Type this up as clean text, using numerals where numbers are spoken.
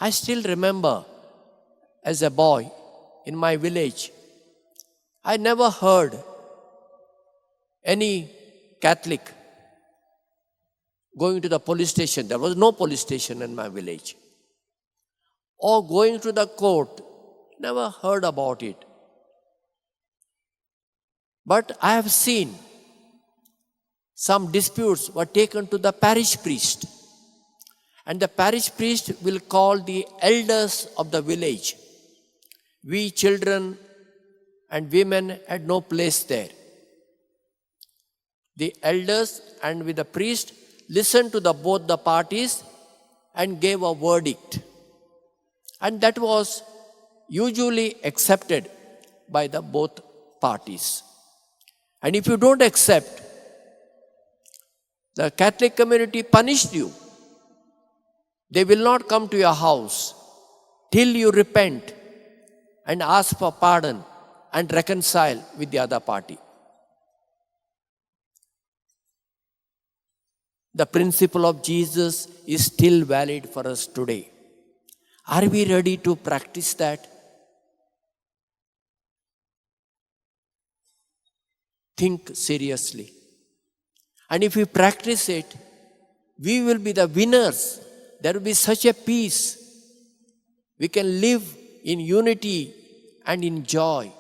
I still remember as a boy in my village, I never heard any Catholic going to the police station. There was no police station in my village. Or going to the court. Never heard about it. But I have seen some disputes were taken to the parish priest. And the parish priest will call the elders of the village. We children and women had no place there. The elders and with the priest listened to both the parties and gave a verdict. And that was usually accepted by the both parties. And if you don't accept, the Catholic community punished you. They will not come to your house till you repent and ask for pardon and reconcile with the other party. The principle of Jesus is still valid for us today. Are we ready to practice that? Think seriously. And if we practice it, we will be the winners. There will be such a peace. We can live in unity and in joy.